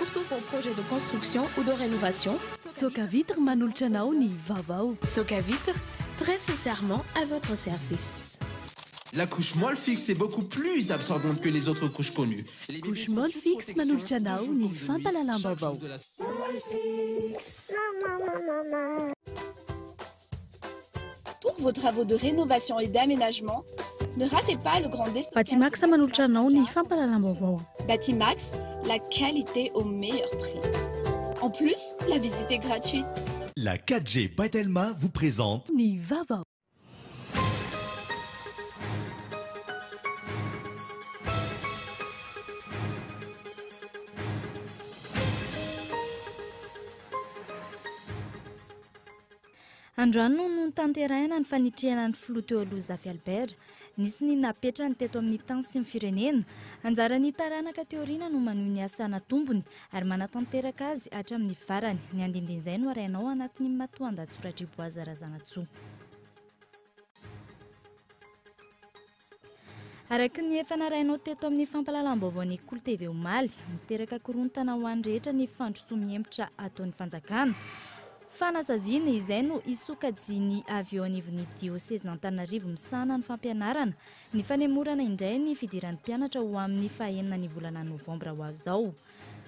pour tous vos projets de construction ou de rénovation. Soka Vitre manolotra anao ny Vaovao. Soka Vitre, très sincèrement à votre service. La couche molle fixe est beaucoup plus absorbante que les autres couches connues. Couche molle fixe manolotra anao ny fampalalam-baovao. Pour vos travaux de rénovation et d'aménagement, ne ratez pas le grand déstockage. Batimax manolotra anao ny fampalalam-baovao. Batimax, la qualité au meilleur prix. En plus, la visite est gratuite. La 4G Batelma vous présente Ny Vaovao. Androany no tanterahina ny fanitrihana ny filoha teo aloha Zafy Albert. Nisy ny napetrany teto amin'ny tany sy ny firenena. Anjarany taranaka teoriana no maneho ny asana tombony ary manatanteraka azy hatramin'ny varany. Ny andindin'izay no arainao anatin'ny matoan-datsoratra Boazarazana Tsoa. Araka ny efa narainao teto amin'ny fampalalam-baovao ny Kolo TV omaly, miteraka korontana ho an'ny rehetra ny fandrosoa miempotra ataon'ny fanjakana. Fanasaziana izay no isokajiny avy eo anivon'ny dioseze n'Antananarivo misana ny fampianarana. Ny fanemorana indray ny fidiran'ny mpianatra ho amin'ny fahaenina ny volana novambra ho avy izao.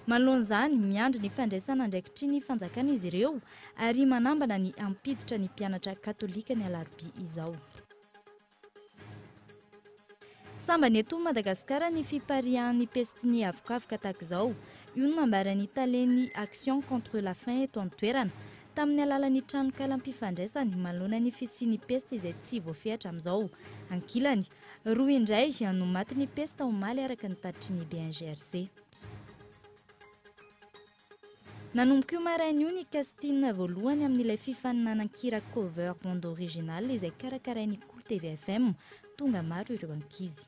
Manoloan'izany miandry ny fandraisana andraikitry ny fanjakana izy ireo ary manambana ny ampiditra ny mpianatra katolika ny alarobia izao. Samba ny eto Madagasikara ny fiparihan'ny pestiny avokafoka tahaka izao. Io no nambaran'ny talen'ny Action contre la faim eto an-toerana. Tamin'ny alalan'ny trano kalam-pifandraisany manoloana ny fisian'ny pesta izay tsy voafehatra amin'izao. Ankilany, roa indray no maty ny pesta omaly araka ny tatitry ny BNGRC. Nanomboka io maraina io ny casting voalohany amin'ilay fifaninanan-kira cover bande originale izay karakarain'ny Kolo TV FM, tonga maro ireo ankizy.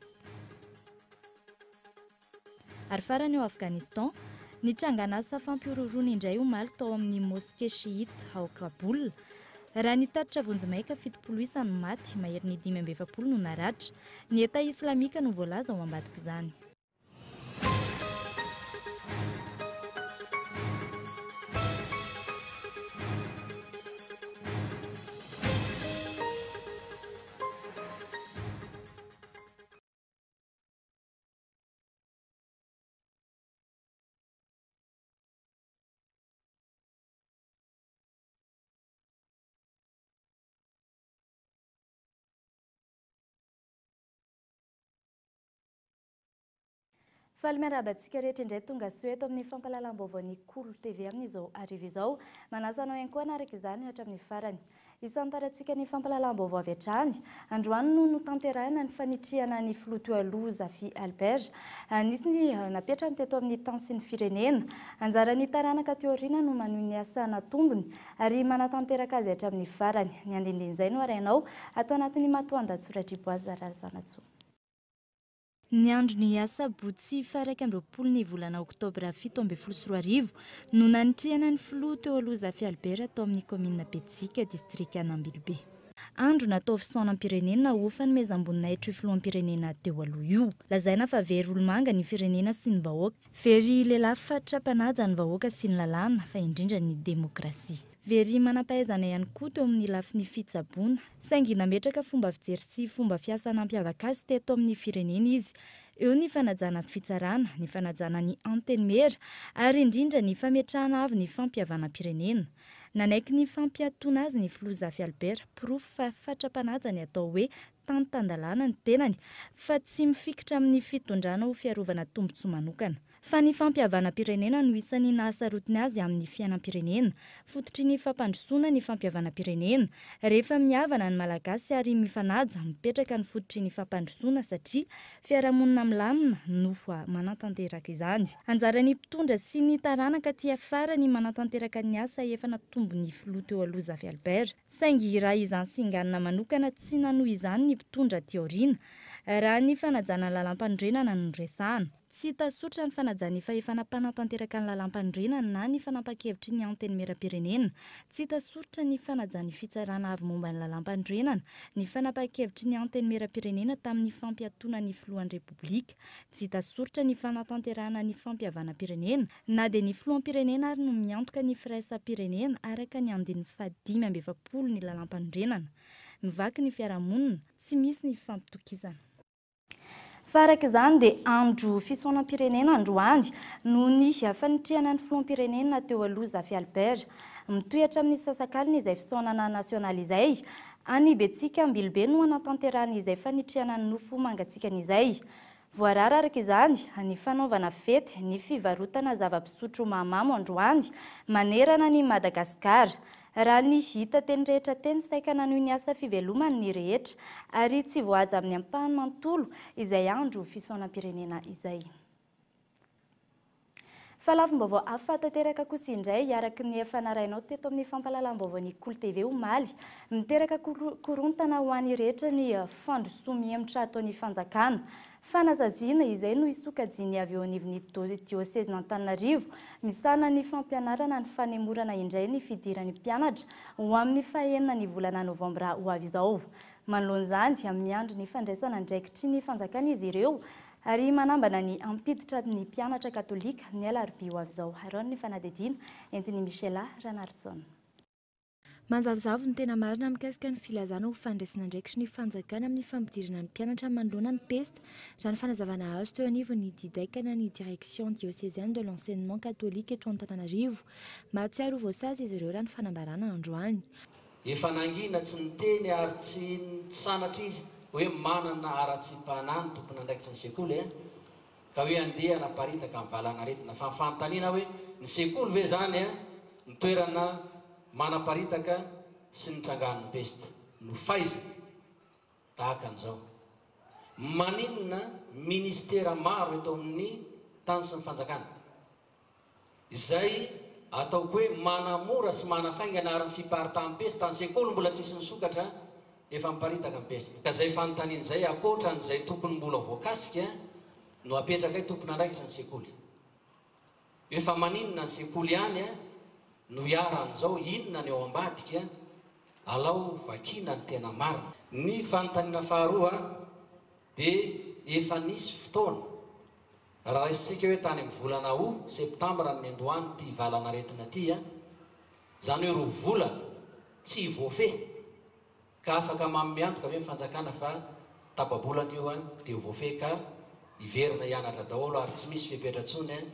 Ary farany ao Afghanistan, ny tranganasa fampiororona indray omaly tao amin'ny moské chiite ao Kaboul. Raha ny tatitra vonjimaika 70 isany maty, mahery ny 520 no naratra. Ny Eta islamika no voalaza ao ambadika izany. Faly miarabantsika rehetra indray tonga soa eto amin'ny fampalalam-baovao ny Kolo TV amin'izao arivo izao. Manasa anao ihany koa anaraka izany hatramin'ny farany. Isan'ny tarantsika ny fampalalam-baovao avy hatrany. Androany no notanterahina ny fanitrihana ny filoha teo aloha Zafy Albert. Nisy ny napetrany teto amin'ny tany sy ny firenena. Anjarany taranaka teoriana no maneho ny asana tombony ary manatanteraka azy hatramin'ny farany. Ny andindin'izay no arainao atao anatin'ny matoan-datsoratra Boazarazana Tsoa. Ny andro ny asabotsy faraka amby 20 ny volana Octobre 7 no nanitrihana ny filoha teo aloha Zafy Albert atao amin'ny komina Betsika distrika Anambilobe. Andro natao fisaonam-pirenena ofa ny mezam-boninahitro filoam-pirenena teo aloha io. Lazaina fa very olomanga ny firenena sy ny vahoaka. Very lehilahy fatrapanaja ny vahoaka sy ny lalàna fa indrindra ny demokrasia. Very manampahaizana ihany koa teo amin'ny lafiny fitsaboana. Saingy nametraka fomba fijery sy fomba fiasana mampiavaka azy teto amin'ny firenena izy. Eo ny fanajana fitsarana, ny fanajana ny antenne ary indrindra ny fametrahana avy ny fampiavana-pirenena. Nanaiky ny fampiatoana azy ny filoha Zafy Albert, proof fa fatrapanaja ny atao hoe tantandalàna ny tenany, fa tsy mifikitra amin'ny fitondrana ho fiarovana tombotsoa manokana. Fa ny fampiavana-pirenena no isan'ny nahasarotiny azy amin'ny fiainam-pirenena. Fototry ny fampandrosoana ny fampiavana-pirenena. Rehefa mihavana ny malagasy ary mifanaja, mipetraka ny fototry ny fampandrosoana satria fiarahamonina milamina no manatanteraka izany. Anjarany mpitondra sy ny taranaka ty afara ny manatanteraka ny asa efa natombo ny filoha teo aloha Zafy Albert. Saingy raha izany singanina manokana tsy nanohy izany ny mpitondra ty aoriana. Raha ny fanajana lalam-pandrenana no resahana. Tsy tasotra ny fanajany fahefanapana tanteraka ny lalam-pandrenana na ny fanapa-kevitry ny anteny mera-pirenena. Tsy tasotra ny fanajany fitsarana avy momba ny lalam-pandrenana, ny fanapa-kevitry ny anteny mera-pirenena tamin'ny fampiatona ny filohan'ny repoblika. Tsy tasotra ny fanatanterahana ny fampihavana-pirenena, na dia ny filoham-pirenena ary no miantoka ny firaisam-pirenena araka ny andininy 570 ny lalam-pandrenana. Mivaky ny fiarahamonina, tsy misy ny fampitokisana. Fa araka izany dia andro fisaolam-pirenena androany no ny fanitrihana ny filoham-pirenena teo aloha Zafy Albert. Mitohatra amin'ny sasakalina izay fisaonana nasionaly izay, any Betsika Ambilobe no anatanterahana izay fanitrihana ny nofo mangatsikana izay. Voarara araka izany, ny fanaovana fety, ny fivarotana zava-pisotro mahamamo androany, manerana ny Madagasikara. Raha ny hita teny rehetra teny saika nanohy ny asa fivelomany ny rehetra, ary tsy voahaja amin'ny ampahany manontolo izay andro fisaolam-pirenena izay. Fa lafim-baovao hafa tanteraka kosa indray araka ny efa narainao teto amin'ny fampahalalam-baovaon'ny Kolo TV omaly, miteraka korontana ho an'ny rehetra ny fandrosoa mihemitra ataon'ny fanjakana. Fanazaziana izay no isokajiny avy eo anivon'ny diosezina Antananarivo, misana ny fampianarana ny fanemorana indray ny fidiran'ny mpianatra ho amin'ny fahaenina ny volana novambra ho avy izao. Manoloan'izany amin'ny andro ny fandraisana andraikitry ny fanjakana izy ireo, ary manambana ny ampiditra ny mpianatra katolika ny alarobia ho avy izao. Arao ny fanadidina entin'ny Michela Ranartson. Manzavozavo ny tena marina mikasika ny filazana ho fandraisana andraikitry ny fanjakana amin'ny fampidirana ny mpianatra manoloana ny pesta, raha ny fanazavana azo teo anivon'ny didaikana ny direction diocésaine de l'enseignement catholique eto Antananarivo. Mahatsiaro voasazy izy ireo raha ny fanambarana androany. Efa nangina tsy niteny ary tsy sanatra izy hoe manana ara-tsim-panany tompony andraikitry ny sekoly ka hoe andeha naparitaka amin'ny valana aretina fa fanontaniana hoe ny sekoly ve zany ny toerana manaparitaka sy ny trangan'ny pesta no faiza tahaka an'izao. Maninona ministera maro eto amin'ny tany sy ny fanjakana izay ataoko hoe manamora sy manafaingana ary ny fiparitahan'ny pesta, ny sekoly mbola tsisy ny sokatra efa miparitaka ny pesta. Ka izay fanontaniana izay akoatra n'izay tokony mbola voakasika no apetraka hoe tompony andraikitra ny sekoly. Efa maninona ny sekoly ihany no iaran'izao, inona ny ao ambadika alao vakina ny tena marina. Ny fanontaniana faharoa dia efa nisy fotoana raha isika hoe tany amin'ny volana septambra ny andohany ty valana aretina ty zany hoe roa volana tsy voafe ka afaka mamiantoka hoe fanjakana fa tapabolana io dia voafe ka iverina hianatra daholo ary tsy misy fipetratsony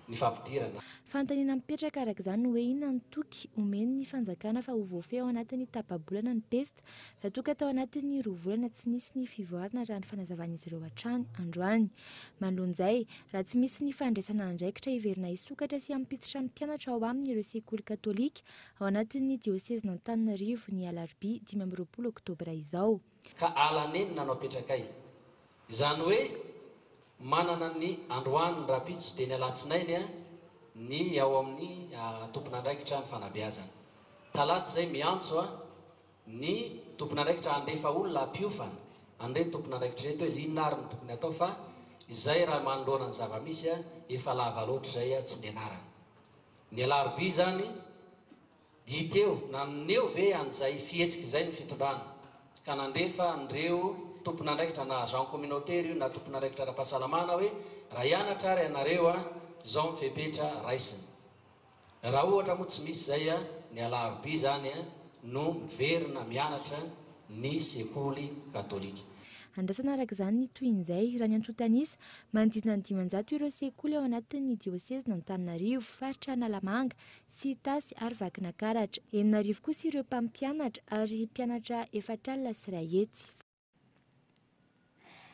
ny fampidirana. Fanontaniana mipetraka araka izany hoe inona ny toky omeny ny fanjakana fa ho voafe ao anatin'ny tapabolana ny pesta raha toka tao anatin'ny roa volana tsy nisy ny fivoarana raha ny fanazavan'izy ireo hatrany androany. Manoloan'izay, raha tsy misy ny fandraisana andraikitra iverina isokatra sy ampititra ny mpianatra ao amin'ireo sekoly katolika ao anatin'ny diosezina Antananarivo ny alarobia 20 Octobre izao. Ka alanenina no apetrakay. Izany hoe manana ny androany ny rapitso dia ny alatsinainy ny ao amin'ny tompony andraikitra ny fanabeazana. Talaty izay miantso ny tompony andraikitra andefa olona ampiofana andre tompony andraikitra reto izy inona ary ny tokony atao fa izay raha manoloana ny zava-misy efa lava loatra izay tsy nianarana. Ny alarobia zany diteo naneo ve an'izay fihetsika izay ny fitondrana ka nandefa andreo tompony andraikitra na agent communautaire io na tompony andraikitra ara-pahasalamana hoe raha hianatra ary ianareo zao mifepetra raisiny. Raha ohatra moa tsy misy zay ny alarobia zany no miverina mianatra ny sekoly katolika. Andrasana araka izany ny toin'izay raha ny antotanisa manodidina ny 500 ireo sekoly ao anatin'ny diosezina Antananarivo, faritra Analamanga, Sitasy ary Vakinakaratra. 9 kosa ireo mpampianatra ary mpianatra 4 alina sy 1 hetsy.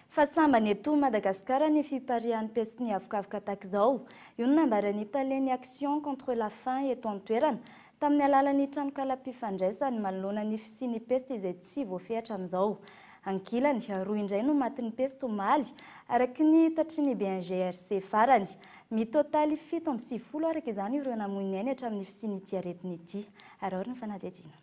Fa sambany eto Madagasikara ny fiparihan'ny pesta ny avokaavoka tahaka izao. Io nambaran'ny Italiany Action contre la faim eto an-toerana tamin'ny alalan'ny tranokala-mpifandraisany manoloana ny fisian'ny pesta izay tsy voafehatra amin'izao. Ankilany roa indray no matin'ny pesta omaly araka ny tatriny BNGRC farany. Mitotaly 7 araka izany ireo namoiny ainy hatramin'ny fisian'ity aretina ity. Arao ny fanadihadiana.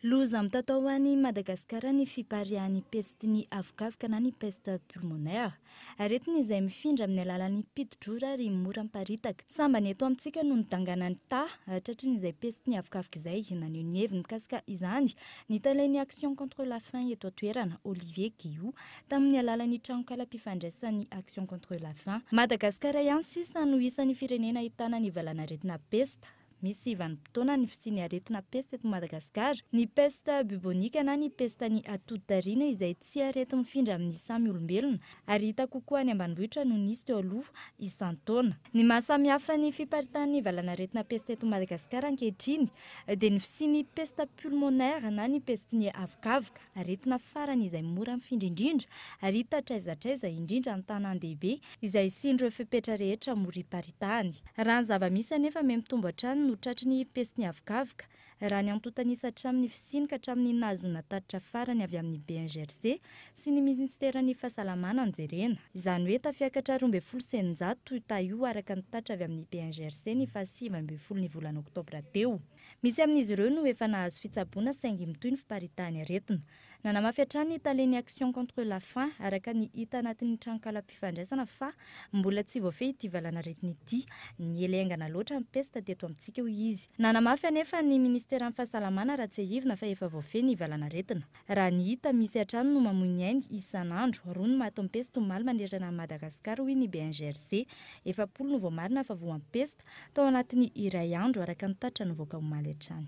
Loza mitatao any Madagasikara ny fiparihan'ny peste ny avokavoka na ny peste pulmonaire. Aretina izay mifindra amin'ny alalan'ny pidi-drora ary mora miparitaka. Samba ny eto amintsika no nidanganany tratran'izay peste ny avokavoka izay naneho ny heviny mikasika izany ny talain'ny action contre la faim eto an-toerana Olivier Guillou tamin'ny alalan'ny tranokala mpifandraisan'ny action contre la faim. Madagasikara ihany sisa no isan'ny firenena ahitana ny valana aretina peste. Misy vanim-potoana ny fisiany aretina peste eto Madagasikara, ny peste bubonika na ny peste ny atody-dariana izay tsy arety mifindra amin'ny samy olombelona ary hita kokoa any ambanivohitra no nisy teo aloha isan-taona. Ny mahasamihafa ny fiparitahan'ny valana aretina peste eto Madagasikara ankehitriny dia ny fisiany peste pulmonaire na ny peste ny avokavoka, aretina farany izay mora mifindra indrindra ary hita traizatraiza indrindra ny tanan-dehibe izay sindreo fepetra rehetra mora hiparitahany. Raha ny zava-misy anefa memitombo hatrany no tratry ny peste ny avokavoka raha ny antontanisa hatramin'ny fisiany ka hatramin'ny nahazona tatitra farany avy amin'ny BNGRC sy ny ministeran'ny fahasalamana anjerena. Izany hoe tafiakatra 12 seninjato io araka ny tatra avy amin'ny BNGRC ny faha 9 ny volana Octobre teo. Misy amin'izy ireo no efa nahazo fitsaboana saingy mitohy ny fiparitahany aretina. Nanamafy hatrany talain'ny action contre la faim araka ny hita anatin'ny tranokala mpifandraisana fa mbola tsy voafehy ity valana aretina ity, ny elengana loatra ny peste teto amintsika izy. Nanamafy anefa ny ministeran'ny fahasalamana raha tsy ahivina fa efa voafehy ny valana aretina. Raha ny hita misy hatrany no mamoy ny ainy isan'andro, roa ny maty peste omaly manerana Madagasikara hoy ny BNGRC, 70 no voamarina fa voan'ny peste tao anatin'ny iray andro araka ny tatra no voaka omaly hatrany.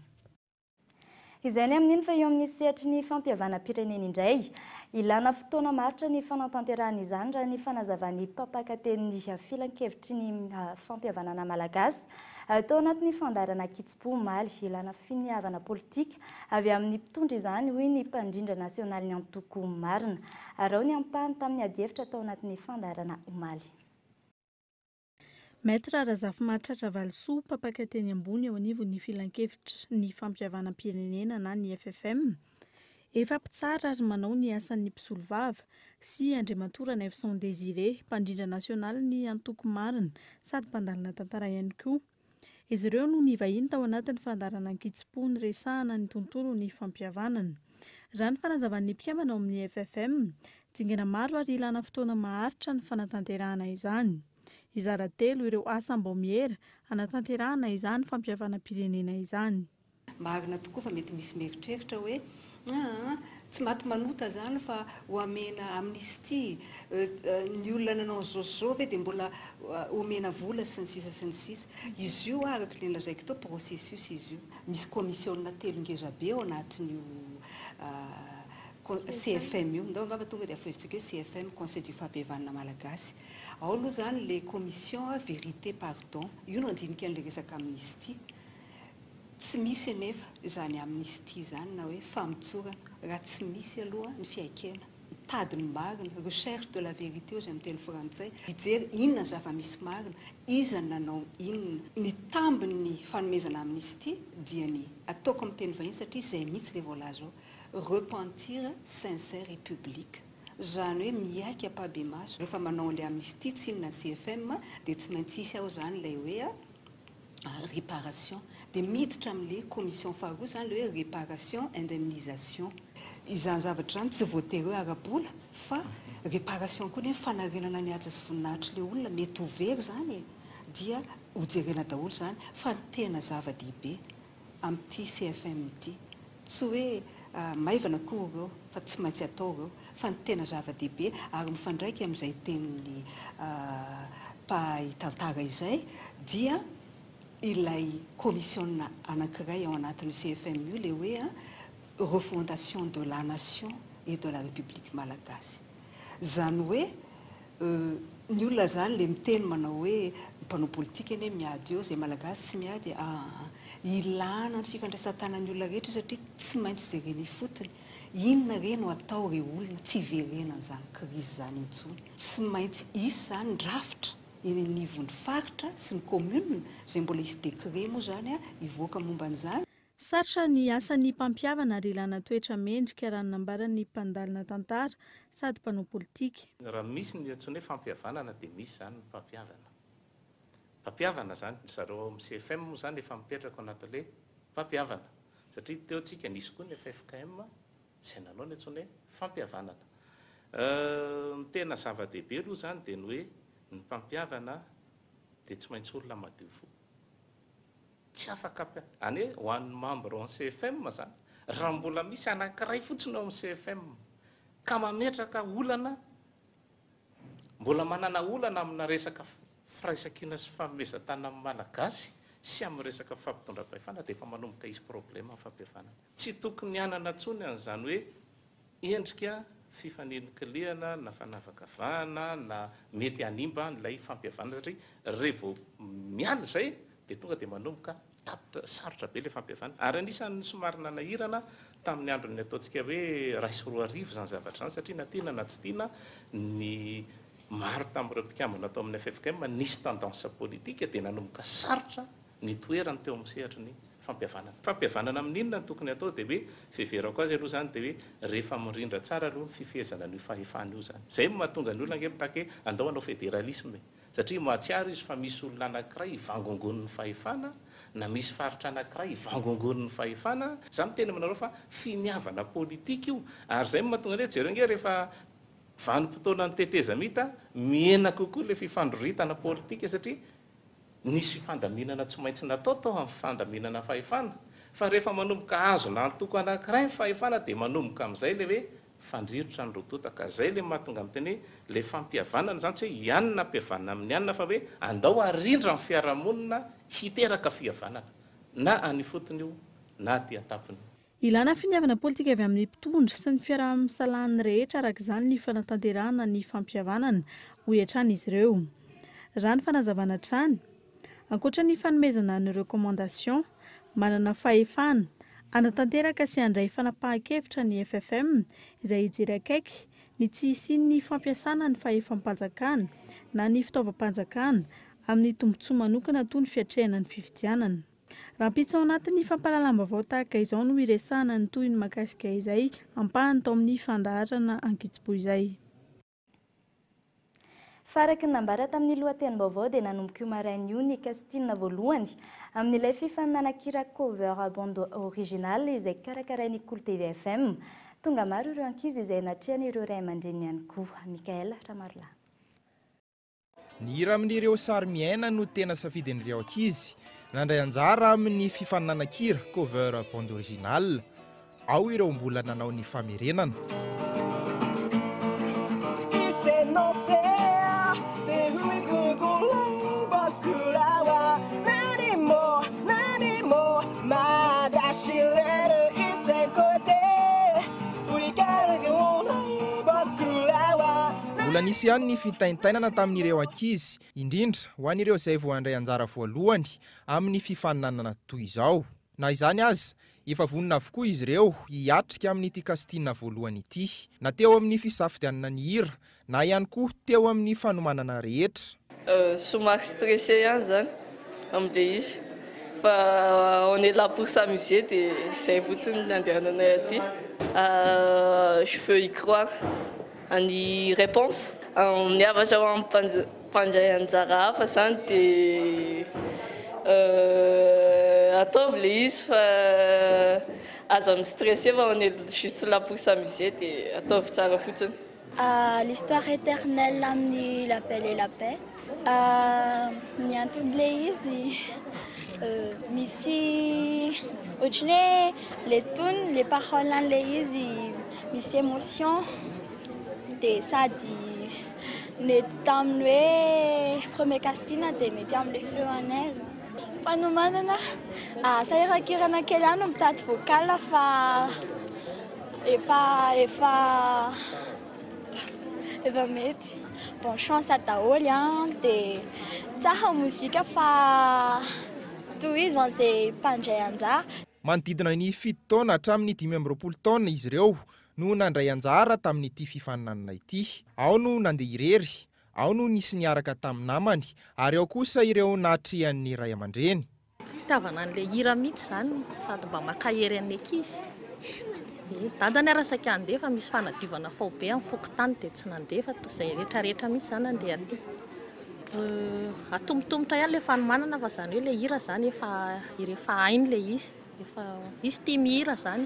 Izay ny amin'iny fa eo amin'ny sehatry ny fampihavana-pirenena indray. Ilana fotoana maritra ny fanatanterahana izany raha ny fanazavan'ny mpampakaten'ny filan-kevitry ny fampihavanana malagasy. Tao anatin'ny fandarana Kitsipo omaly, ilana finiavana politika avy amin'ny mpitondra izany hoy ny mpandrindra nasionaly ny Antoko Marina. Arao ny ampahany tamin'ny adiefitra tao anatin'ny fandarana omaly. Maître Razafy Mahatratra Valisoa, mpampakateny ambony ao anivon'ny filan-kevitra ny fampihavana-pirenena na ny FFM, efa mpitsara ary manao ny asan'ny mpisolo vava sy andriamatora Nelson Désiré, mpandrindra nasionaly ny Antoko Marina sady mpandalina tantara ihany koa. Izy ireo no nivahiny tao anatin'ny fandarana Kitsipo ny resahana ny tontolo ny fampihavanana. Raha ny fanazavan'ny mpikambana ao amin'ny FFM, dingana maro ary ilana fotoana maharitra ny fanatanterahana izany. Izara telo ireo asa mbao miera anatanterahana izany fampihavana-pirenena izany. Marina tokoa fa mety misy mieritreritra hoe tsy maty manota zany fa hoamena amnistia ny olona nanao zao ve dia mbola homena vola sy ny sisa. Izy io araka ny lazaiko tao processus izy io. Misy commission telo ngeza be ao anatin'io CFM io, ndao ngamba tonga dia afoizitsika hoe CFM, Conseil du fampihavana malagasy. Ao aloha zany le commission vérité pardon, io no andinika an'le resaka amnistie. Tsy misy anefa zany amnistie zany na hoe famitsorana raha tsy misy aloha ny fiaikena. Tadiny marina, recherche de la vérité zay amin'ny teny frantsay, hijery inona zava-misy marina, iza nanao inona. Ny tambiny fanomezana amnistie dia ny ataoko amin'ny teny vahiny satria izay mihitsy le voalaza ao, repentir sincère et public. Zany hoe miaiky apabe maso. Rehefa manao le amnistie tsy inona CFM dia tsy maintsy isy ao zany ilay hoe réparation. Dia miditra amin'le commission faharoa zany le hoe réparation, indemnisation. Izany zavatra zany tsy voatery hoe ara-bola fa réparation koa ny fanarenana ny asa sy voninahitry le olona mety ho very zany dia hojerena daholo zany fa tena zava-dehibe amin'ity CFM ity. Tsy hoe maivana koa ireo fa tsy maintsy atao ireo fa ny tena zava-dehibe ary mifandraiky amin'izay tenin'ny mpahitantara izay dia ilay commission anankiray ao anatin'ny CFM io le hoe refondation de la nation et de la République malagasy. Zany hoe ny olona zany le miteny manao hoe mpanao politika eny miady eo izay malagasy tsy miady ilana ny fifandraisan-tanan'ny olona rehetra satria tsy maintsy jereny fotony inona re no atao re olona tsy hiverena zany crise zany intsony. Tsy maintsy isy zany rafitra eny anivon'ny faritra sy ny commune izay mbola isy décret moa zany hivoaka momba an'izany. Sarotra ny asan'ny mpampihavana ary ilana toetra mendrika raha nambaran'ny mpandalina tantara sady mpanao politika. Raha misy ny antsony hoe fampihavanana dia misy zany ny mpampihavana. Mpampihavana zany zareo amin'ny CFM moa zany efa mipetraka anatin'ilay mpampihavana. satria teotsika nisy koa ny FFKM izay nanao ny antsony hoe fampihavanana. Ny tena zava-dehibe aloha zany dia ny hoe ny mpampihavana dia tsy maintsy olona madio fo. Tsy afaka any hoe ho an'ny membre en CFM zany raha mbola misy anankiray fotsiny ao amin'ny CFM ka mametraka olana mbola manana olana amina resaka firaisankina sy fanomezan-tany amin'ny malagasy sy amin'ny resaka fampitondram-pahefana dia efa manomboka isy problema amin'ny fampihavanana. Tsy tokony hanana intsony an'izany hoe endrika fifanenikilehana na fanavakavahana na mety hanimba n'ilay fampihavanana satria rehefa miala izay dia tonga dia manomboka tapitra sarotra be ilay fampihavanana. Ary anisan'ny somary nanahirana tamin'ny andron'ny ataontsika hoe ray sy roa arivo zany zavatra zany satria na tiana na tsy tiana ny maro tamin'ireo mpikambana atao amin'ny FFKM nisy tendance politika dia nanomboka sarotra ny toerany teo amin'ny sehatra ny fampihavanana. Fampihavanana amin'inona ny tokony atao dia hoe fiheverako azy aloha zany dia hoe rehefa mirindra tsara aloha ny fifehezana ny fahefana io zany. Izay mahatonga ny olona nge mitake andao anao fédéralisme satria mahatsiaro izy fa misy olona anankiray hivangongon'ny fahefana na misy faritra anankiray hivangongon'ny fahefana. Za miteny aminareo fa finiavana politika io ary izay mahatonga ny jereo nge rehefa vanim-potoana ny teteza mita miena kokoa ilay fifandroritana politika satria nisy fifandaminana tsy maintsy natao tao amin'ny fifandaminana fahefana fa rehefa manomboka azo na antoko anankiray ny fahefana dia manomboka amin'izay le hoe fandrirotra ny rototaka izay le mahatonga amin'ny teny hoe le fampihavanana zany tsy hoe ianona mpihavanana amin'ny anina fa hoe andao arindra amin'ny fiarahamonina hiteraka fihavanana na any fotony io na aty atapony. Ilana finiavana politika avy amin'ny mpitondra sy ny fiaraha-misalan'ny rehetra araka izany ny fanatanterahana ny fampihavanana ho hiatrany izy ireo. Raha ny fanazavana trany ankoatra ny fanomezana ny rekomandasion manana fahefana anatanteraka sy andray fanapahan-kevitra ny FFM izay hijery akaiky ny tsy isian'ny fampiasana ny fahefam-panjakana na ny fitaovam-panjakana amin'ny tombontsoa manokana toy ny fiatrehana ny fifidianana. Raha mpitso ao anatin'ny fampahalalam-baovao tahaka izao no iresahana ny toy ny mahakasika izay ampahany tao amin'ny fandaharana ankitsipò izay. Faraky ny nambara tamin'ny lohatenim-baovao dia nanomboka io maraina io ny kastina voalohany amin'ilay fifaninana-kira cover bande originale izay karakarain'ny Kolo TV FM. Tonga maro ireo ankizy izay natrehany ireo ray aman-dreny ihany koa. Mikaela Ramarla. Ny hira amin'ireo sary miaina no tena safidin'ireo ankizy nandray anjara amin'ny fifaninana-kira cover bande originale. Ao ireo mbola nanao ny famerenana. Mbola nisy ihany ny fitaintainana tamin'ireo ankizy, indrindra ho an'ireo izay vao handray anjara voalohany amin'ny fifaninanana toy izao. Na izany aza, efa vonina avokoa izy ireo hiatrika amin'ity kastina voalohany ity, na teo amin'ny fisafidianana ny hira, na ihany koa teo amin'ny fanomanana rehetra. Somary stressé ihany zany amin'ilay izy. Fa on est là pour s'amuser et c'est fotsiny nandehananay aty. Je veux y croire any réponse. Niavatra ao amin'ny mpandray anjara hafa zany dia ataovy le izy fa aza mistressé fa on est juste là pour s'amuser dia ataovy tsara fotsiny. L'histoire éternelle amin'ny La Belle et la Bête. Ny antony izy misy ohatrany hoe le tony le parole an'le izy misy émotion dia sady mety tamin'ny hoe premier casting dia mety amin'le feon'azy. Fanomanana sahiran-kirana kely ihany no mitady vocal fa efa mety. Bon chance daholo dia tsara mozika fa toy izy izay mpandray anjara. Manodidina ny 7 taona hatramin'ny 20 taona izy ireo no nandray anjara tamin'ity fifaninanana ity. Ao no nandeha irery, ao no nisy niaraka tamin'ny namany, ary ao kosa ireo natrehan'ny ray aman-dreny. Fitaovana an'ilay hira mihitsy zany sady mba makahery an'ny ankizy. Dadany arasaka andefa misy fanadiovana fao be amin'ny fokotany dia tsy nandefa izay rehetrarehetra mihitsy zany andeha aty. Atombotombotra ihany ilay fanomanana fa zany hoe ilay hira zany efa hainy ilay izy, Efa izy tia mihira zany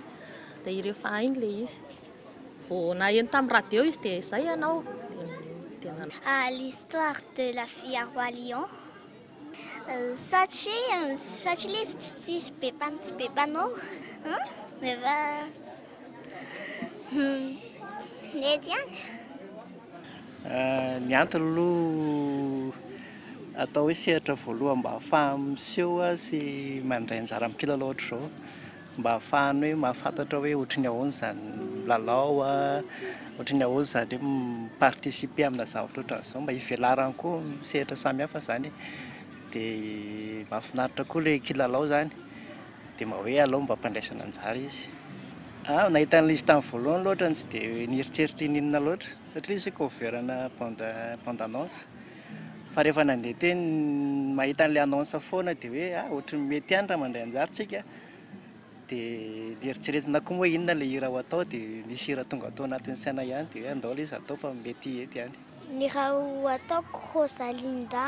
dia ireo fahainy ilay izy. Vao naheno tamin'ny radio izy dia izay ianao. L'histoire de la fille à roi lion. Satria ilay tsy bebanao. Rehefa nety ihany. Ny antony aloha atao hoe sehatra voalohany mba hahafaha miseho sy mandray anjara amin'ny kilalao ohatra izao, mba hahafahany hoe mahafantatra hoe ohatrin'ny ahoana izany lalao ohatrin'ny ahoana izany hoe mipartisipe amina zavatra ohatran'izao, mba hivelarany koa sehatra samihafa zany. Dia mahafinaritra koa ilay kilalao zany, dia mba hoe alao mba hampandraisana anjara izy. Nahita an'ilay izy tamin'ny voalohany loatra tsy dia nieritseritra ininona loatra satria izy coverana bande-annonce. Fa rehefa nandeha teny mahita an'ilay annonce foana dia hoe ohatry mety ihany raha mandray anjara tsika. Dia nieritseretina koa moa inona ilay hira ho atao dia nisy hira tonga atao anatin'ny saina ihany dia hoe andao ilay izy atao fa mety ety ihany. Ny raha ho ataoko Rosalinda,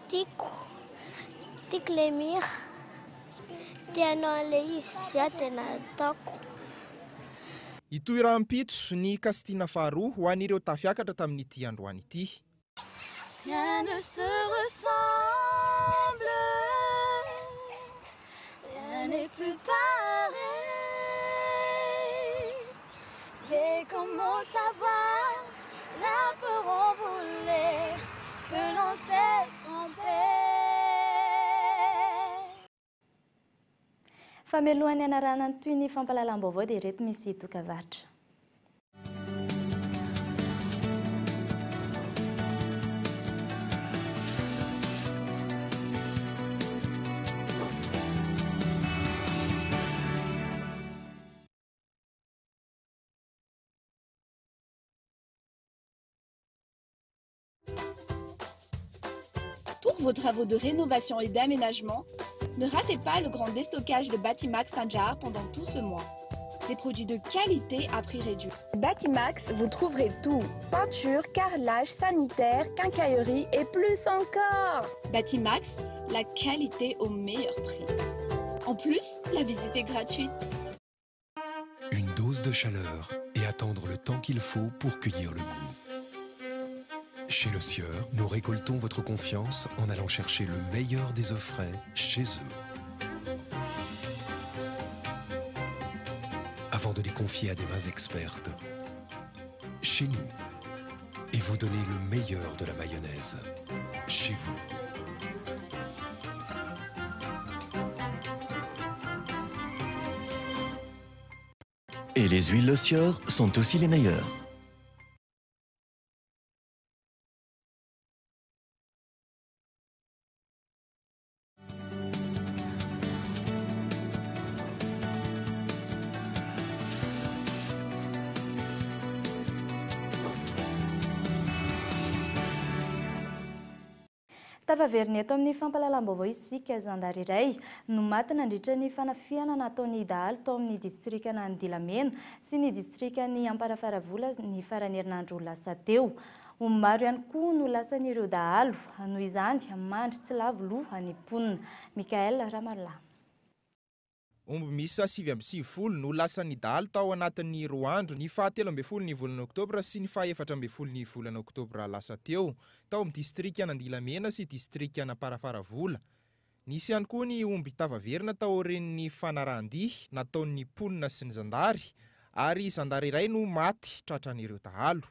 tiako ilay mihira. Tianao an'ilay izy zay tena ataoko. Itoeram-pitso ny Kastina faharoa ho an'ireo tafiakatra tamin'ity androany ity. Rien ne se ressemble, rien n'est plus pareil. Mais comment savoir la peur envolée que l'on s'est trompé. Famelohan'ny anarana ny toy ny fampalalam-baovao dia ireto misy dokavatra. Pour vos travaux de rénovation et d'aménagement, ne ratez pas le grand déstockage de Batimax Saint-Jar pendant tout ce mois. Des produits de qualité à prix réduit. Batimax, vous trouverez tout. Peinture, carrelage, sanitaire, quincaillerie et plus encore. Batimax, la qualité au meilleur prix. En plus, la visite est gratuite. Une dose de chaleur et attendre le temps qu'il faut pour cueillir le goût. Chez Le Sieur, nous récoltons votre confiance en allant chercher le meilleur des œufs frais chez eux. Avant de les confier à des mains expertes, chez nous, et vous donner le meilleur de la mayonnaise, chez vous. Et les huiles Le Sieur sont aussi les meilleures. Tavaverina eto amin'ny fampalalam-baovao isika zandary iray no maty nandritra ny fanafiana nataon'ny dahalo tao amin'ny distrikana Andilamena sy ny distrikany Amparafaravola ny farany herinandro lasa teo. Maro ihany koa no lasan'ireo dahalo, noho izany mandry tsy lavo loha any mponina. Mikael Ramallah. Omby misa 7 no lasan'ny dahalo tao anatin'ny roa andro ny 17 ny volana Octobre sy ny 14 ny volana Octobre lasa teo tao amin'ny distrikana Andilamena sy distrikana Amparafaravola. Nisy ihany koa ny omby tavaverina tao aorian'ny fanarahandihy nataon'ny mponina sy ny zandary ary zandary iray no maty tratran'ireo dahalo.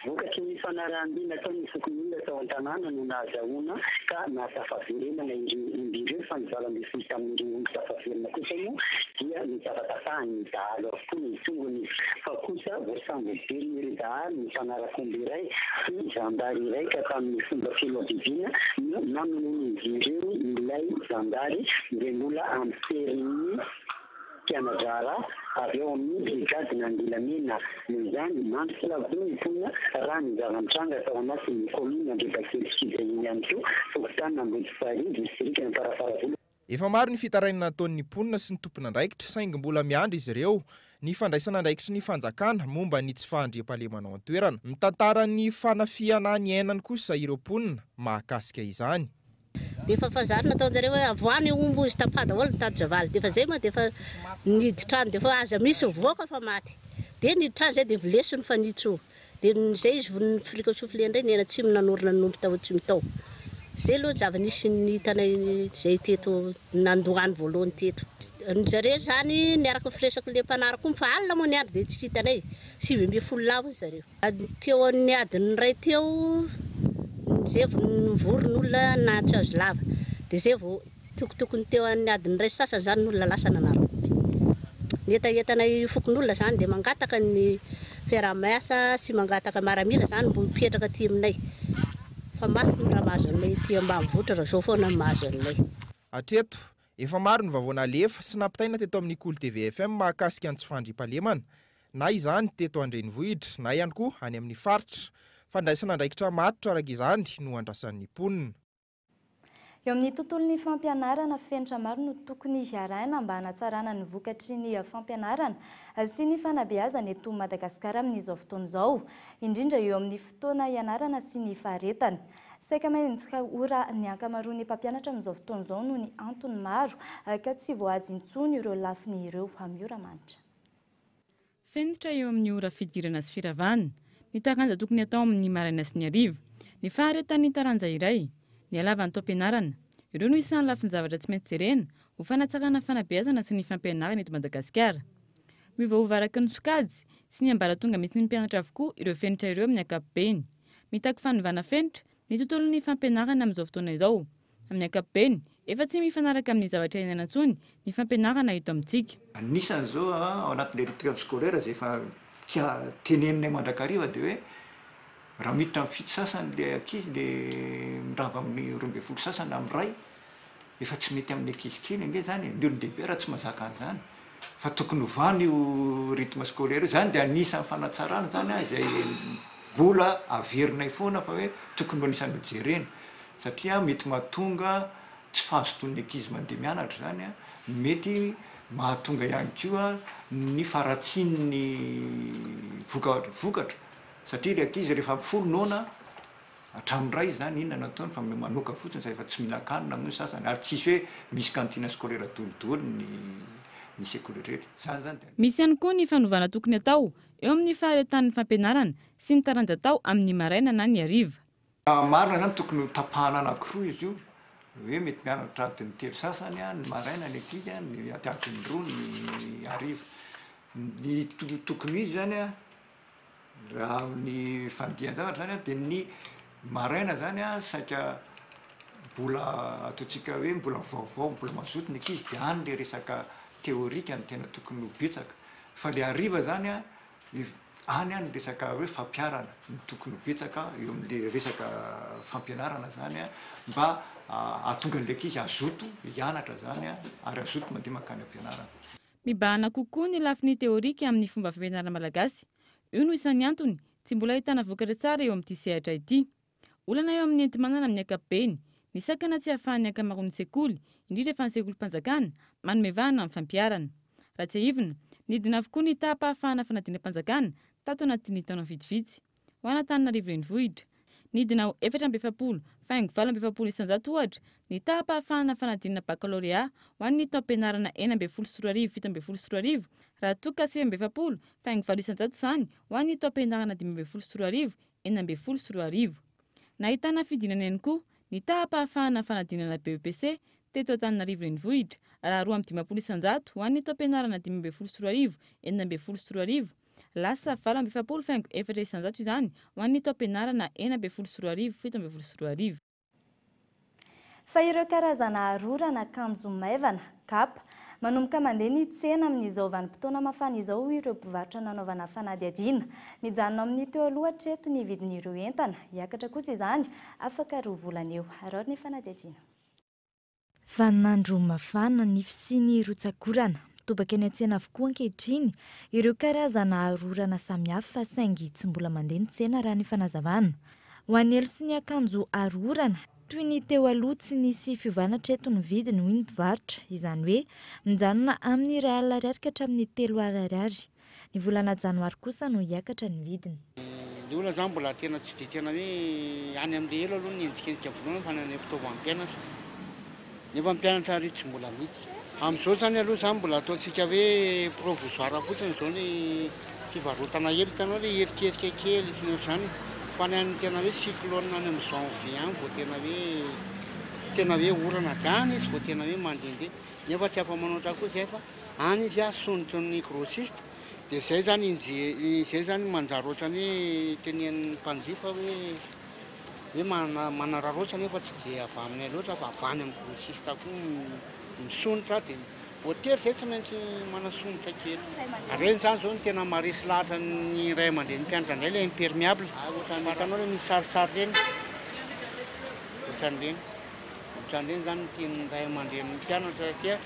Vokatry ny fanarahandihy nataon'ny fokon'olona tao an-tanàna no nahazahoana ka natafaverena indrindra fa ny valam-befolo tamin'ireo omby tafaverina kosa moa dia nitafatafahan'ny dahalo avokoa ny tongony fa kosa voasambo velona ireo dahalo ny fanarakomby iray sy zandary iray ka tamin'ny fomba filoadiviana no namonoana indrindreo ilay zandary dia mbola ampery Kianadrara avy eo amin'ny brigady Andilamena noho izany mandry sy lavona mponina raha ny zava-mitranga tao anatin'ny komina Andrefakely Sidahiny ihany koa fokontany Ambodifiry distrikana Amparafaravola. Efa maro ny fitarainana nataon'ny mponina sy ny tompon'andraikitra saingy mbola miandry izy ireo ny fandraisana andraikitry ny fanjakana momba ny tsy fahandriam-pahalemanao an-toerana. Mitantara ny fanafiana ny ainany kosa ireo mponina mahakasika izany. dia efa fazarina ataonjareo hoe avoany ombo izy tapah daholo mitady zavaly dia efa zay moa dia efa niditra dia efa aza misy voaka fa maty dia niditra zay dia vilesiny fa nitso dia zay izy frikasofle indray nena tsy nanorona nompo tao tsy mitao zay aloha zava-nisy nitanay zay teto nandohany voalohany teto zareo zany niaraka firesaka le mpanarako fa alina moa niady dia tsy hitanay 700 lavo zareo teo amin'ny adiny ray teo zay vao nivoron'olona na tsy azo lava dia zay vao tokotokony teo amin'ny adiny ray sasany zany n'olona lasa nanarako netaentanay fokon'olona zany dia mangataka ny fiaraha-miasa sy mangataka maramila zany mbo mipetraka aty aminay fa mafy ny raha mahazo anay ty ambanivohitra raha zao foana mahazo anay atreto efa maro ny vavaona alefa sy nampitaina teto amin'ny Kolo TV FM mahakasika ny tsy fandriam-pahalemana na izany teto an-drenivohitra na ihany koa any amin'ny faritra fandraisana andraikitra matotra araka izany no andrasan'ny mponina. Eo amin'ny tontolon'ny fampianarana fenitra maro no tokony hiaraina mba hanatsarana ny vokatry ny fampianarana sy ny fanabeazana eto Madagasikara amin'izao fotoana izao, indrindra eo amin'ny fotoana ianarana sy ny faharetana. Saika mendrika ora ny ankamaroan'ny mpampianatra amin'izao fotoana izao no ny antony maro ka tsy voahaja intsony ireo lafiny ireo amin'ny ora manitra. Fenitra eo amin'ny ora fidirana sy firavana, ny taranja tokony atao amin'ny maraina sy ny hariva, ny faharetan'ny taranja iray, ny halavan'ny taom-pianarana, ireo no isan'ny lafiny zavatra tsy maintsy jerena ho fanatsarana fanabeazana sy ny fampianarana eto Madagasikara. Miovaova araka ny sokajy sy ny ambaratonga misy ny mpianatra avokoa ireo fenitra ireo amin'ny ankapobeny. Mitaky fanovana fenitra ny tontolon'ny fampianarana amin'izao fotoana izao. Amin'ny ankapobeny, efa tsy mifanaraka amin'ny zavatra iainana intsony ny fampianarana eto amintsika. Anisany zao ao anatin'ilay rythme scolaire izay efa teneninay mandrakariva dia hoe raha miditra amin'ny fito sasany le ankizy le mirava amin'ny 12 sasany amin'ny ray efa tsy mety amin'ny ankizy kely nge zany ny olon-dehibe raha tsy mazaka an'izany fa tokony hovany io rythme scolaire zany dia anisan'ny fanatsarana zany izay mbola averinay foana fa hoe tokony anisany hojerena satria mety mahatonga tsy fahazotoan'ny ankizy mandeha mianatra zany mety mahatonga ihany koa ny faratsian'ny vokatra satria le ankizy rehefa folonona hatramin'ray zany inona nataony fa manoka fotsiny zay efa tsy mihinan-kanina amin'ny sasany ary tsisy hoe misy kantina scolaire dolodolo ny sekoly rehetra zany misy ihany koa ny fanovana tokony atao eo amin'ny faharetan'ny fampianarana sy ny taranja atao amin'ny maraina na ny hariva. Marina zany tokony tapahana anankiroa izy io hoe mety mianatra adiny 3 sasany ny maraina ny ankizy ny adiny 2 ny hariva. Ny tokony izy zany raha amin'ny fandihan-javatra zany dia ny maraina zany saika mbola ataontsika hoe mbola vaovao mbola mazoto ny ankizy dia any le resaka teorika ny tena tokony ho betsaka fa le hariva zany any ny resaka hoe fampiarana ny tokony ho betsaka eo amin'le resaka fampianarana zany mba ahatonga n'ilay ankizy azoto hianatra zany ary azoto mandeha makany ampianarana. Mibahana kokoa ny lafiny teorika amin'ny fomba fampianarana malagasy. Io no isan'ny antony tsy mbola ahitana vokatra tsara eo amin'ity sehatra ity. Olana eo amin'ny enti-manana amin'ny ankapobeny, ny sakana tsy ahafahan'ny ankamaroan'ny sekoly, indrindra fa ny sekolim-panjakana, manome vahana amin'ny fampiarana. Raha tsy ahivina, nidina avokoa ny tahapahafahana fanadina-panjakana tato anatin'ny taona vitsivitsy. Ho Antananarivo renivohitra, nidina ho 470 faingo 770 isanjato ohatra ny tahapahafahana fanadinana baccalauréat ho an'ny taom-pianarana 940 raha toka 770 faingo 7 isanjato izany ho an'ny taom-pianarana 540 nahitana fidinana ihany koa ny tahapahafahana fanadinana BEPC teto Antananarivo renivohitra raha 250 isanjato ho an'ny taom-pianarana 540 lasa 770 faingo 4 isanjato izany ho an'ny taom-pianarana 940 Fa ireo karazana arorana akanjo maivana, kapa, manomboka mandeha ny tsena amin'izao vanim-potoana mafana izao ireo mpivarotra nanaovana fanadihadiana. Mijanona amin'ny teo aloha hatreto ny vidin'ireo entana. Hiakatra kosa izany, afaka 2 volana eo. Arao ny fanadihadiana. Vaninandro mafana ny fisiny rotsakorana. Tobaka ny tsena avokoa ankehitriny ireo karazana arorana samihafa saingy tsy mbola mandeha ny tsena raha ny fanazavana. Ho an'ny elo sy ny akanjo arorana toy ny teo aloha tsy nisy fiovanatra eto ny vidiny hoy ny mpivarotra, izany hoe mijanona amin'ny R1 ka hatramin'ny R3. Ny volana janoary kosa no hiakatra ny vidiny. Ny olona zany mbola tena tsy dia tena hoe any amin'ilay elo aloha ny endrikendrika voalohany fa ny fitaovana mpianatra nefa mpianatra ry tsy mbola mihitsy amin'izao zany aloha zany mbola ataontsika hoe provisoire fotsiny zao ny fivarotana hely hitanao hoe erikerika kely sy zany fa ny any tena hoe cyclone any amin'ny janvier any vao tena hoe orana diany izy vao tena hoe mandehandeha nefa tsy afa-manoatra koa zay fa any izy asonitry ny grossiste dia zay zany zay zany manjary ohatrany hoe tenen'ny mpanjifa hoe manararoatra nefa tsy dia avy aminay loatra fa avy any amin'ny grossiste koa misonitra dia voatery zay tsy maintsy manasonitra kely reny zany zao ny tena maharesy lahatra ny ray aman-dreny ny mpianatra indray ilay imperméable ohatran'ny hitanao hoe misy sarisary reny ohatran'ireny zany tian'ny ray aman-dreny ny mpianatra satria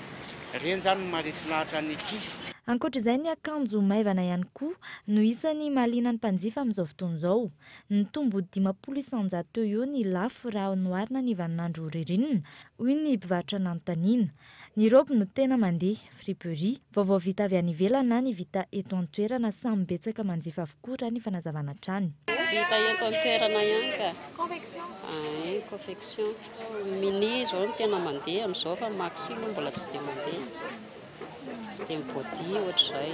reny zany maharesy lahatra ny ankizy. Ankoatr'izay ny akanjo maivana ihany koa no isan'ny mahaliana ny mpanjifa amin'izao fotoana izao. Nitombo 50 isanjato eo ny lafo raha noharina ny vaninandro ririnina, hoy ny mpivarotra anontaniana. Ny robe no tena mandeha, friperie, vaovao vita avy any ivelany na ny vita eto an-toerana samy betsaka manjifa avokoa raha ny fanazavana trany. Vita eto an-toerana ihany ka. Confection. Mini zao no tena mandeha amin'izao fa maxi no mbola tsy dia mandeha. Dia body ohatr'izay.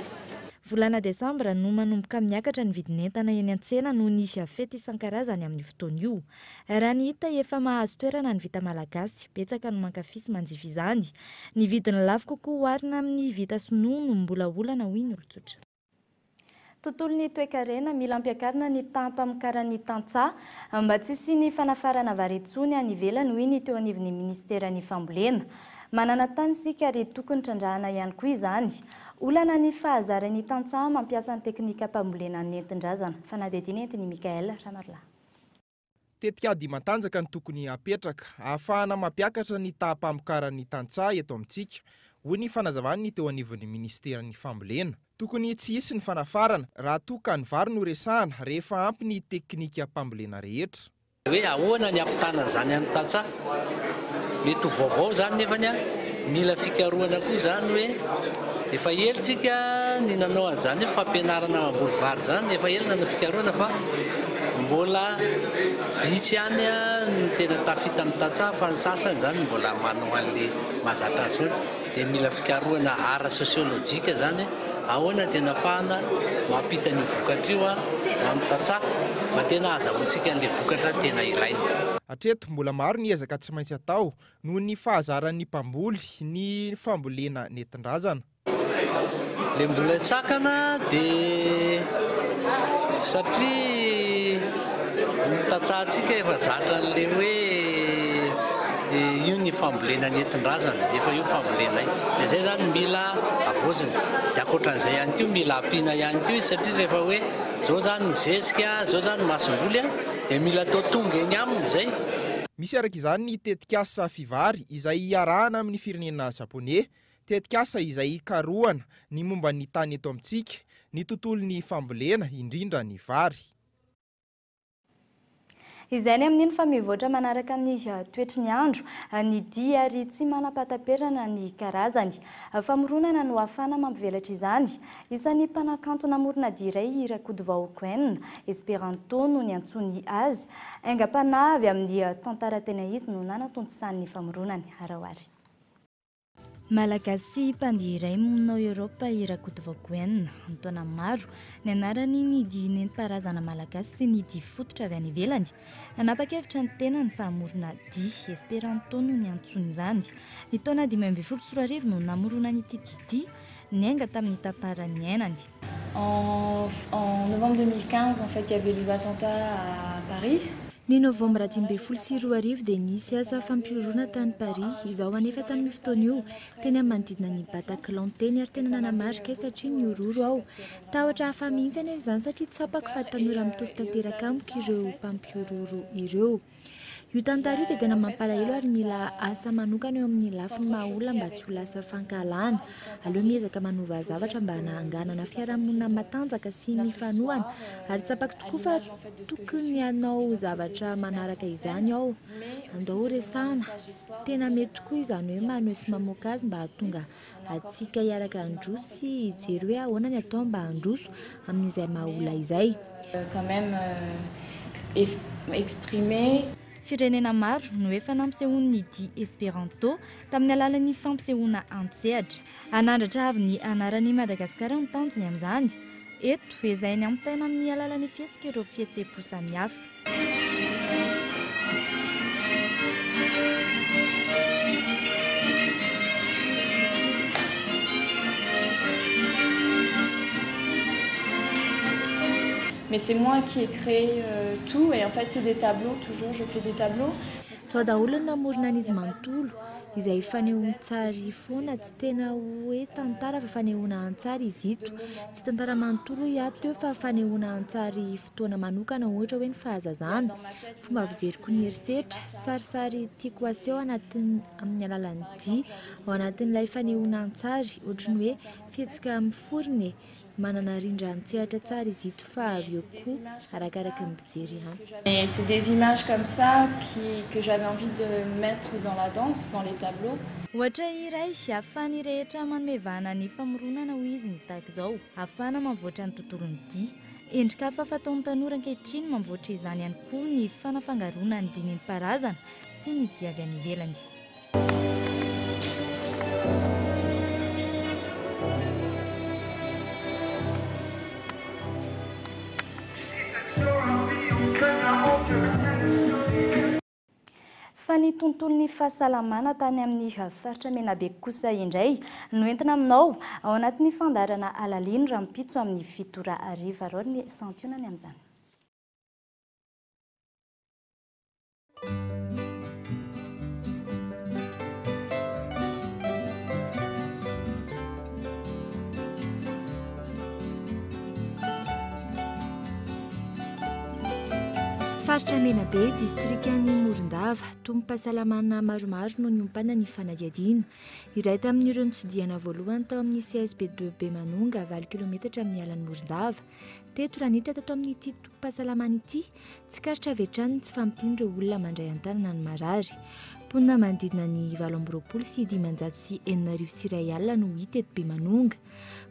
Volana Desambra no manomboka miakatra ny vidin'entana eny an-tsena noho ny fety isan-karazany amin'ny fotoana io. Raha ny hita efa mahazo toerana ny vita malagasy, betsaka no mankafy sy manjifa izany. Ny vidiny lafo kokoa oharina amin'ny vita sinoa no mbola olana hoy ny olon-tsotra. Tontolon'ny toe-karena mila ampiakarina ny tampamikaran'ny tantsaha mba tsy hisy fanafarana varentsony any ivelany hoy ny teo anivon'ny ministeran'ny fambolena. Manana tany sika ary tokony trandrahana ihany koa izany. Olana ny fahazaran'ny tantsaha mampiasa ny teknika mpambolena ny entin-drazana. Fanadidina entiny Mikael Ramarla. Tetikady matanjaka ny tokony apetraka ahafahana mampiakatra ny tahampamikaran'ny tantsaha eto amintsika, hoy ny fanazavany teo anivon'ny ministeran'ny fambolena. Tokony tsy hisy ny fanafarana raha toka ny vary no resahana rehefa ampy ny teknika mpambolena rehetra. Hoe ahoana ny ampitana zany amin'ny tantsaha? Mety vaovao zany nefany mila fikarohana koa zany hoe efa elitsika ny nanao an'izany fampianarana mamboly vary zany efa ely nanao fikarohana fa mbola vitsy ihany ny tena tafita amin'ny tantsaha fa ny sasany zany mbola manao an'le mahazatra azy dia mila fikarohana ara sosiolojika zany ahoana tena fahana mampita ny vokatra io amin'ny tantsaha mba tena azahoantsika an'le vokatra tena ilaina. Hatreto mbola maro ny ezaka tsy maintsy atao noho ny fahazaran'ny mpamboly ny fambolena nentin-drazana. Le mbola tsakana dia satria ny tantsahantsika efa zatra n'le hoe io ny fambolena nentin-drazana efa io fambolenay dia zay zany mila avozina dia ankoatran'izay ihany koa mila ampiana ihany koa satria rehefa hoe zao zany ny zezika zao zany masomboly dia mila atao tonga eny aminy zay. Misy araka izany ny tetikasa fivary izay iarahana amin'ny firenena Japone, tetikasa izay karohana ny momba ny tany eto amintsika, ny tontolon'ny fambolena indrindra ny vary. Izay ny amin'iny fa mivoatra manaraka ny toetry ny andro, ny dia ary tsy manapataperana ny karazany. Famoronana no ahafana mampivelatra izany. Isan'ny mpanakanto namorona dia iray Vaovao Esperanto no ny antsony azy. Aingam-panahy avy amin'ny tantara tena izy no nanatontosany famoronany arahoary. Malagasy mpandihy iray monao Europa Vaovao Antoana maro ny anarany ny dihy nentim-paharazana malagasy sy ny dihy fototra avy any ivelany. Nanapa-kevitra ny tena ny fahamorona dihy Esperanto no ny antsony izany. Ny taona 2024 no namorona n'ity dihy niainga tamin'ny tantaran'ny ainany. En novembre 2015, en fait, il y avait les attentats à Paris. Ny novambra 2024 dia nisy asa fampiorona tany Paris izao anefa tamin'ny fotoana io teny amin'ny manodidina ny Bataclan teny ary tena nanamarika satria niororo ao. Tahotra hafa mihitsy anefa izany satria tsapako fa tanora mitovy tanteraka amiko ireo mpampiororo ireo. Io tantara io dia tena mampalahelo ary mila asa manokana eo amin'ny lafiny maha-olona mba tsy ho lasa fankalana. Aleo miezaka manova zavatra mba hananganana fiarahamonina matanjaka sy mifanohana ary tsapako tokoa fa tokony hanao zavatra manaraka izany ao. Andao resahana. Tena mety tokoa izany hoe maneho sy mamoaka azy mba hahatonga atsika hiaraka handroso sy hijery hoe ahoana ny atao mba handroso amin'izay maha-olona izay. Quand même exprimer. Firenena maro no efa nampisehoan'ny dia Esperanto tamin'ny alalan'ny fampisehoana antsehatra. Anandratra avy ny anaran'i Madagasikara ny tanjony amin'izany. Eto ezainy ampitaina amin'ny alalan'ny fihetsika ireo fihetseham-po samihafa. Mais c'est moi qui ai créé tout et en fait c'est des tableaux, toujours je fais des tableaux. Toa daholo ny namorona an'izy manontolo izay fanehoan-tsary foana tsy tena hoe tantara fa fanehoana an-tsary izy ito. Tsy tantara manontolo iato eo fa fanehoana an-tsary fotoana manokana ohatra hoe ny fahazazana. Fomba fijeriko ny herisetra, sarisary tiako aseho amin'ny alalan'ny dia ao anatin'ilay fanehoana an-tsary ohatrany hoe fihetsika miforiny manana rindra antsehatra tsara izy ito fa avy eo koa arakaraka ny mpijery ihany. Et c'est des images comme ça que j'avais envie de mettre dans la danse, dans les tableaux. Ohatra iray ahafahany rehetra manomevana ny famoronana ho izy ny tahaka izao, ahafahana mampivoatra ny tontolon'ny dia. Endrika hafa fataon'ny tanora ankehitriny mampivoatra izany ihany koa ny fanafangaroana ny dia nentim-paharazana sy ny dia avy any ivelany. Fa ny tontolon'ny fahasalamana tany amin'ny faritra Menabe kosa indray no entina aminao ao anatin'ny fandarana alalino rampitso amin'ny 7:00 arao ny santionany amin'izany. Faritra Menabe, distrikan'ny Morondava, tombom-pahasalamana maromaro no niompana ny fanadiadiana. Iray tamin'ireo notsidihana voalohany tao amin'ny CSB2 Bemanonga 20 km amin'ny alan'ny Morondava. Teto ranitra tato amin'ity tombom-pahasalamana ity, tsy karitra avetrany tsy fampitian'ireo olona mandray an-tanana ny marary. Ponina manodidina ny 720 sy 591 alina no hita eto Bemanonga.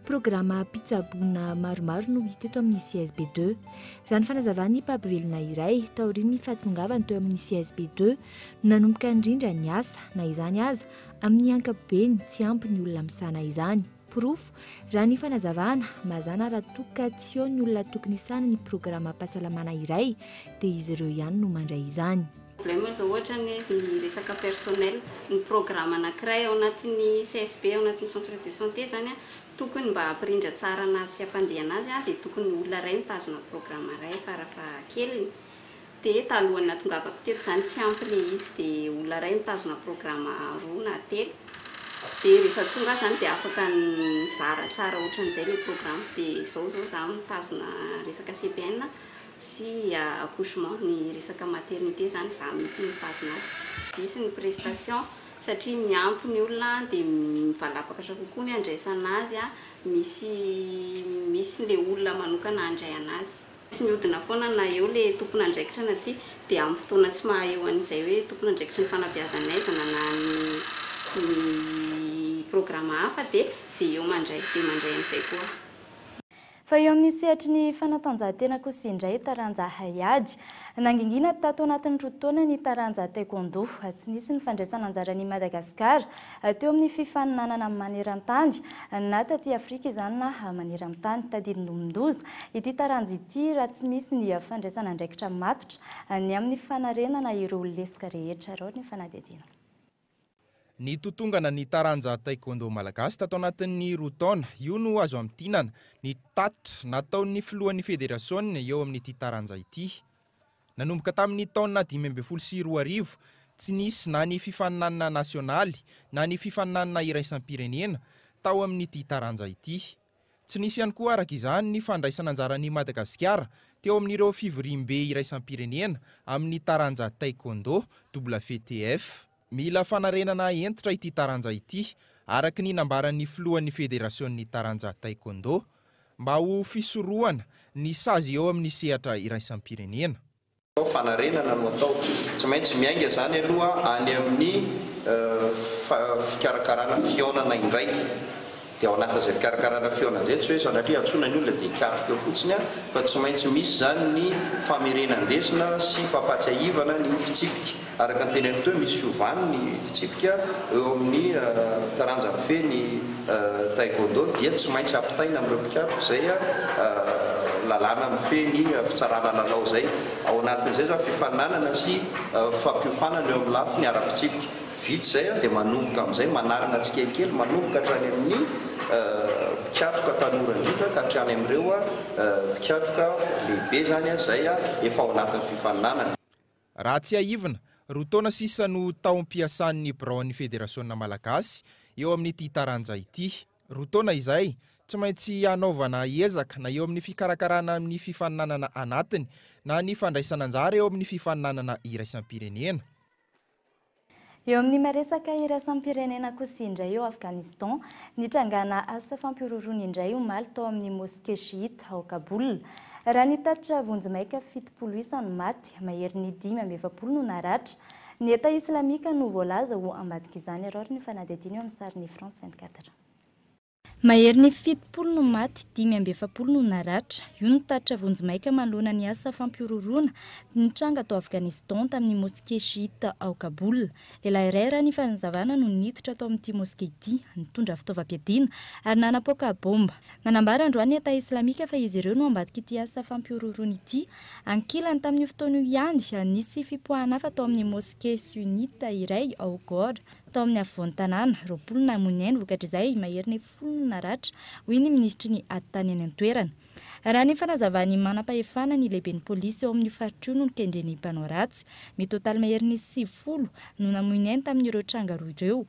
Programa pitsaboana maromaro no hita eto amin'ny CSB2. Raha ny fanazavany mpapivelona iray taorian'ny fahatongavany teo amin'ny CSB2 no nanomboka indrindra ny asa na izany aza amin'ny ankapobeny tsy ampy ny olona misana izany. Porofo, raha ny fanazavana mazana raha toka tsy eo ny olona tokony isana ny programa pahasalamana iray dia izy ireo ihany no mandray izany. Problème zao ohatra ny resaka personnel ny programme anankiray ao anatin'ny CSB ao anatin'ny centre de santé zany tokony mba hampirindra tsara anazy sy hampandeha anazy dia tokony olona iray mitazona programme iray farafahakeliny dia talohany natongavako teto zany tsy ampy le izy dia olona iray mitazona programme 2 na 3 dia rehefa tonga zany dia afaka nizara tsara ohatran'izay le programme dia zao za mitazona resaka CPN sy accouchement ny resaka maternité zany za mihitsy mitazona azy. Visy ny prestation satria miampy ny olona dia mivalapaka kokoa ny andraisana azy misy le olona manokana andray anazy. Tsy mihodina foana na eo le tompona andraikitra na tsy dia amin'ny fotoana tsy maha eo an'izay hoe tompona andraikitra ny fanabeazanaizana na ny programme hafa dia zay eo mandray dia mandray an'izay koa. Fa eo amin'ny sehatry ny fanatanjahantena kosa indray taranja haiady. Nangingina tato anatin'ny roa taona ny taranja taekwondo. Tsy nisy ny fandraisana anjaran'i Madagasikara teo amin'ny fifaninanana maneran-tany na taty Afrika izany na maneran-tany tadidin-domondoza. Ity taranja ity raha tsy misy ny fandraisana andraikitra matotra ny amin'ny fanarenana ireo lesoka rehetra rao ny fanadiadiana. Ny totongana ny taranja taekwondo malagasy tato anatin'ny roa taona io no azo amtinana ny tatitra nataon'ny filohan'ny federasaona eo amin'ity taranja ity. Nanomboka tamin'ny taona 2012 tsy nisy na ny fifaninanana nasionaly na ny fifaninanana iraisam-pirenena tao amin'ity taranja ity. Tsy nisy ihany koa araka izany ny fandraisana anjaran'i Madagasikara teo amin'ireo fivoriam-be iraisam-pirenena amin'ny taranja taekwondo WTF. Mila fanarenana entitra ity taranja ity araka ny nambaran'ny filohan'ny federasaon'ny taranja taekwondo mba ho fisorohana ny sazy eo amin'ny sehatra iraisam-pirenena. Fanarenana no atao tsy maintsy miainga zany aloha any amin'ny fikarakarana fiaonana indray dia ao anatin'izay fikarakarana feona zay tsy hoe sanatria antsona ny olona dia hikatroka eo fotsiny fa tsy maintsy misy zany ny famerenan-desina sy fampatsiahivana ny fitsipika araka ny teneniko teo misy fiovany ny fitsipika eo amin'ny taranjany feny taekwondo dia tsy maintsy ampitaina amin'ireo mpikatroka izay lalàna mifeny fitsarana lalao zay ao anatin'izay zany fifananana sy fampiofanana eo amin'ny lafiny ara-pitsipika vitsy zay dia manomboka amin'izay manarana tsikelikely manomboka hatrany amin'ny mpikatroka tanora indrindra ka hatrany amin'ireo mpikatroka lehibe zany zay efa ao anatin'ny fifaninanana. Raha tsy aivina, roa taona sisa no taom-piasan'ny Braon'ny Federasiona Malagasy eo amin'ity taranja ity. Roa taona izay tsy maintsy hanaovana ezaka na eo amin'ny fikarakarana amin'ny fifaninanana anatiny na ny fandraisana anjara eo amin'ny fifaninanana iraisam-pirenena. Eo amin'ny maresaka iraisam-pirenena kosa indray eo Afghanistan, nitrangana asa fampiroroana indray omaly tao amin'ny moské chiite ao Kaboul. Raha nitatitra vonjimaika 70 isany maty, mahery ny 520 no naratra. Ny Eta Islamika no voalaza ho ambadika izany arory ny fanadihadiana eo amin'ny sarin'ny France 24. Mahery ny 70 no maty, 520 no naratra. Io no tatitra vonjimaika manoloana ny asa fampiroroana nitranga tao Afghanistan tamin'ny moské chiite ao Kaboul. Lehilahy iray raha ny fanazavana no niditra tao amin'ity moské ity, nitondra fitaovam-piadiana ary nanapoaka bomba. Nanambara androany ny Eta Islamika fa izy ireo no ambadika ity asa fampiroroana ity. Ankilany tamin'ny fotoana ihany nisy fipoahana hafa tao amin'ny moské sunnite iray ao Gor. Tao amin'ny afovoan'ny tanàna, 20 namonainy vokatr'izay mahery ny 10 naratra, hoy ny ministry ny ady any an-toerana. Raha ny fanazavany manam-pahefana ny lehiben'ny polisy eo amin'ny faritro no nikendreny mpanao ratsy, mitotaly mahery ny 70 no namonainy tamin'ireo tranga roa ireo.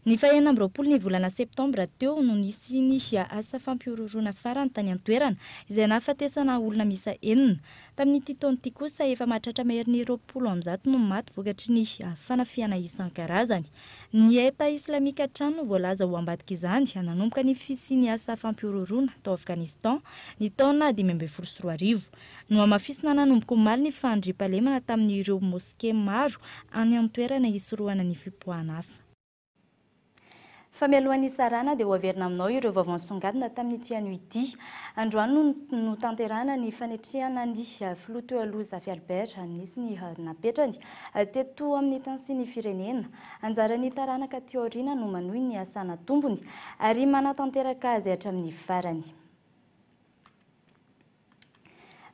Ny 20 ny volana septambra teo no nisy ny asa fampiroroana farany tany an-toerana izay nahafatesana olona misa 9. Tamin'ity taon'ity kosa efa mahatratra mahery ny 20 no maty vokatry ny fanafiana isan-karazany. Ny Eta Islamika hatrany no voalaza ho ambadika izany nanomboka ny fisiany asa fampiroroana tao Afghanistan ny taona 2024. No amafisina nanomboka omaly ny fandriampahalemana tamin'ireo moské maro any an-toerana hisorohana ny fipoahana hafa. Famelohan'ny sarana dia ho averina aminao ireo vaovao nisongadina tamin'ity anio ity. Androany no tanterahana ny fanetrehana ny filoha teo aloha Zafy Albert nisy ny napetrany teto amin'ny tansin'ny firenena. Anjaran'ny taranaka teoriana no manohy ny asana tombony ary manatanteraka azy hatramin'ny farany.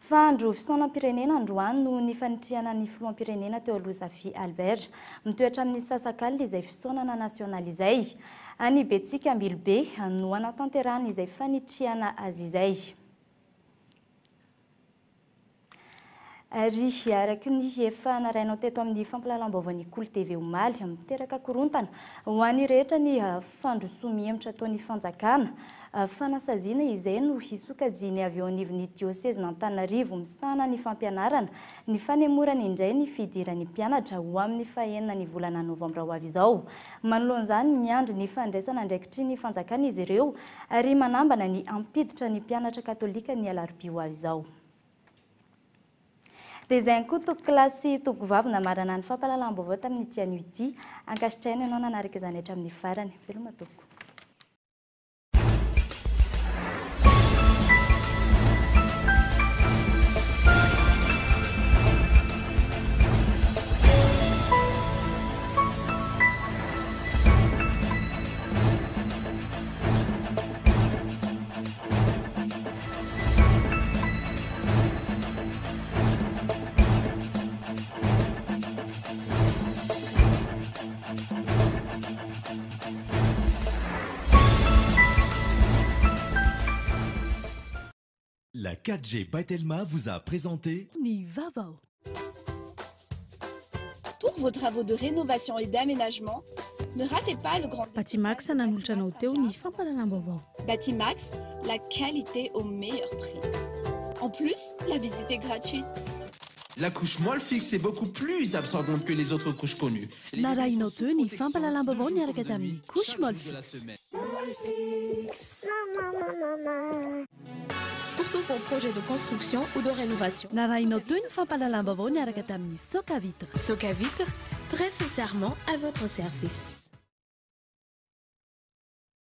Andro fisaonam-pirenena androany no nifanetrehana ny filoham-pirenena teo aloha Zafy Albert mitoetra amin'ny sasak'alina izay fisaonana nasional izay. Any Betsika Ambilobe no anatanterahana izay fanetrehana azy izay. Ary araky ny efa narainao teto amin'ny fampalalam-baovao Kolo TV omaly miteraka korontana ho an'ny rehetra ny fandrosoa mihemitra ataon'ny fanjakana. Fanasaziana izay no hisokajiny avy eo anivon'ny dioseze n'Antananarivo misahana ny fampianarana ny fanemorana indray ny fidiran'ny mpianatra ho amin'ny 9 volana novambra ho avy izao. Manoloana izany miandry ny fandraisana andraikitry ny fanjakana izy ireo ary manambana ny ampiditra ny mpianatra katolika ny alarobia ho avy izao. Dia izay koa toko kilasy toko vavy namarana ny fampalalam-baovao tamin'ity anio ity. Ankasitraina ianao nanaraka izany hatramin'ny farany. Veloma toko. La 4G by Telma vous a présenté Vaovao. Pour vos travaux de rénovation et d'aménagement, ne ratez pas le grand Batimax nanolotra teo ny fampalalam-baovao. Batimax, la qualité au meilleur prix. En plus, la visite est gratuite. La couche moelle fixe est beaucoup plus absorbante que les autres couches connues. Narainao teo ny fampalalam-baovao niaraka tamin'ny couche moelle fixe. Pour tous vos projets de construction ou de rénovation. Narainao teo ny fampalalam-baovao niaraka tamin'ny Soka Vitre. Soka Vitre, très sincèrement à votre service.